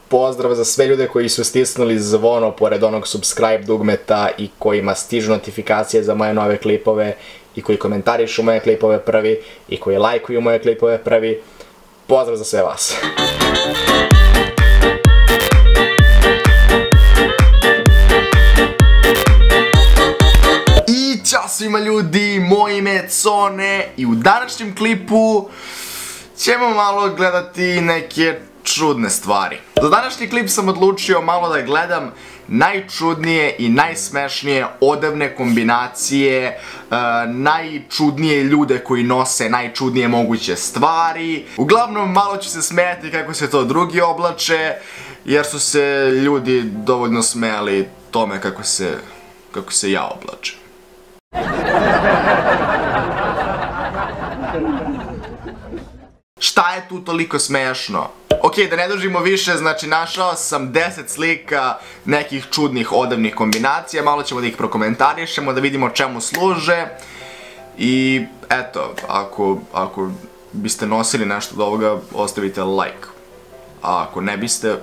pozdrav za sve ljude koji su stisnuli zvono pored onog subscribe dugmeta i kojima stižu notifikacije za moje nove klipove i koji komentarišu moje klipove prvi i koji lajkuju moje klipove prvi. Pozdrav za sve vas. I ćao svima ljudi, moje ime je Cone i u današnjem klipu ćemo malo gledati neke čudne stvari. Za današnji klip sam odlučio malo da gledam najčudnije i najsmešnije odevne kombinacije, najčudnije ljude koji nose najčudnije moguće stvari. Uglavnom malo ću se smejati kako se to drugi oblače, jer su se ljudi dovoljno smejali tome kako se ja oblačem. Šta je tu toliko smešno? Ok, da ne dužimo više, znači našao sam 10 slika nekih čudnih odevnih kombinacija, malo ćemo da ih prokomentarišemo, da vidimo čemu služe. I eto, ako biste nosili nešto od ovoga, ostavite like. A ako ne biste,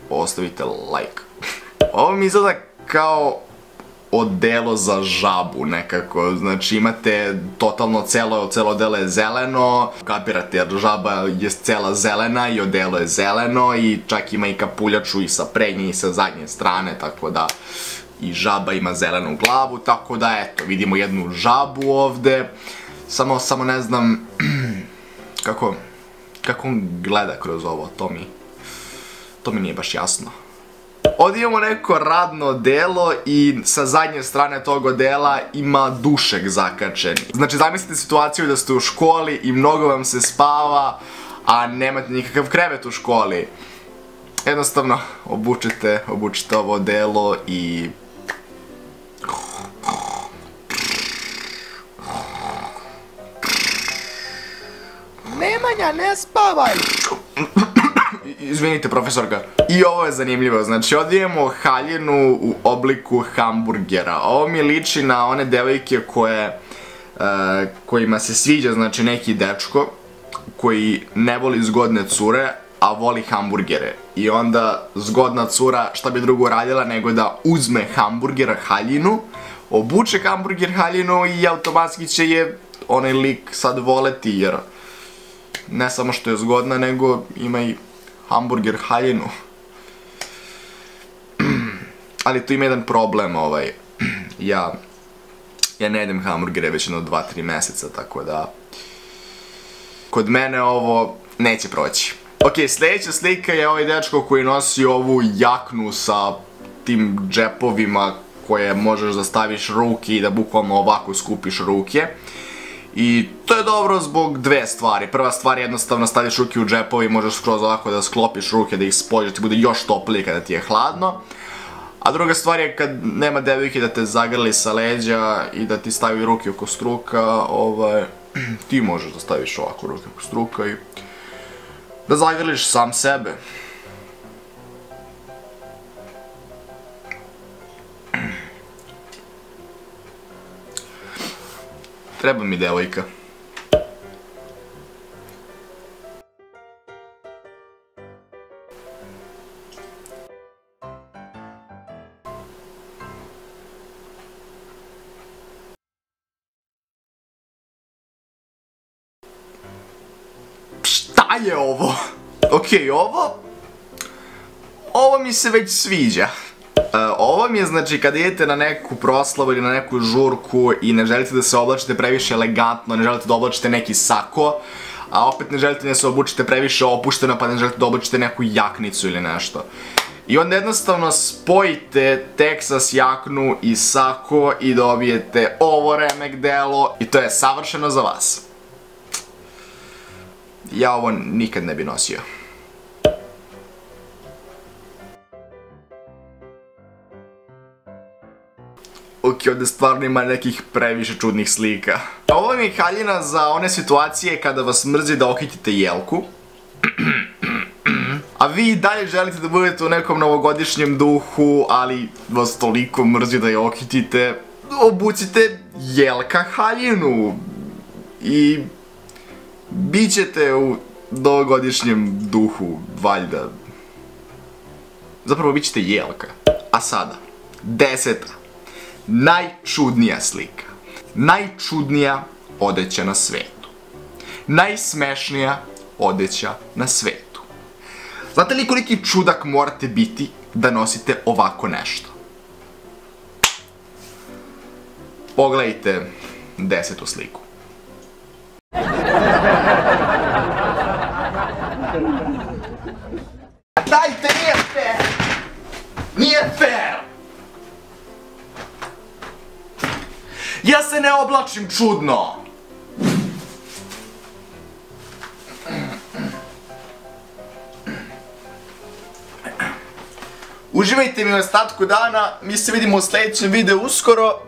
ostavite like. Ovo mi izgleda kao odelo za žabu nekako, znači imate totalno celo odelo je zeleno, kapirate jer žaba je cela zelena i odelo je zeleno i čak ima i kapuljaču i sa prednje i sa zadnje strane, tako da i žaba ima zelenu glavu, tako da eto, vidimo jednu žabu ovde, samo ne znam kako on gleda kroz ovo, to mi nije baš jasno. Ovdje imamo neko radno odelo i sa zadnje strane tog odela ima dušek zakačen. Znači zamislite situaciju da ste u školi i mnogo vam se spava, a nemate nikakav krevet u školi. Jednostavno obučite ovo odelo i... Nemanja, ne spavaj! Izvinite, profesorka. I ovo je zanimljivo, znači ovdje imamo haljinu u obliku hamburgera. Ovo mi liči na one devojke kojima se sviđa, znači neki dečko koji ne voli zgodne cure, a voli hamburgere. I onda zgodna cura šta bi drugo radila nego da uzme hamburger haljinu, obuče hamburger haljinu i automatski će je onaj lik sad voleti, jer ne samo što je zgodna, nego ima i hamburger haljinu. Ali tu ima jedan problem, ja ne jedem hamburgere već jedno 2-3 meseca, tako da kod mene ovo neće proći. Ok, sljedeća slika je ovaj dečko koji nosi ovu jaknu sa tim džepovima koje možeš da staviš ruke i da bukvalno ovako skupiš ruke. I to je dobro zbog dve stvari. Prva stvar je jednostavno staviš ruke u džepove i možeš skroz ovako da sklopiš ruke, da ih spojiš, da ti bude još toplije kada ti je hladno. A druga stvar je kad nema devojke da te zagrli sa leđa i da ti stavi ruke oko struka, ti možeš da staviš ovako ruke oko struka i da zagrliš sam sebe. Treba mi devojka. Šta je ovo? Ok, ovo mi se već sviđa. Ovo mi je, znači, kada idete na neku proslavu ili na neku žurku i ne želite da se oblačite previše elegantno, ne želite da oblačite neki sako, a opet ne želite da se obučite previše opušteno, pa ne želite da oblačite neku jaknicu ili nešto. I onda jednostavno spojite Texas jaknu i sako i dobijete ovo remek delo i to je savršeno za vas. Ja ovo nikad ne bi nosio. Ok, ovdje stvarno ima nekih previše čudnih slika. Ovo mi je haljina za one situacije kada vas mrzi da okitite jelku. A vi i dalje želite da budete u nekom novogodišnjem duhu, ali vas toliko mrzi da je okitite. Obucite jelka haljinu. I bit ćete u novogodišnjem duhu, valjda. Zapravo bit ćete jelka. A sada, 10. Najčudnija slika. Najčudnija odeća na svetu. Najsmešnija odeća na svetu. Znate li koliki čudak morate biti da nosite ovako nešto? Pogledajte 10. sliku. Dajte, nije fair! Nije fair! Ja se ne oblačim čudno! Uživajte mi u ostatku dana, mi se vidimo u sljedećem videu uskoro.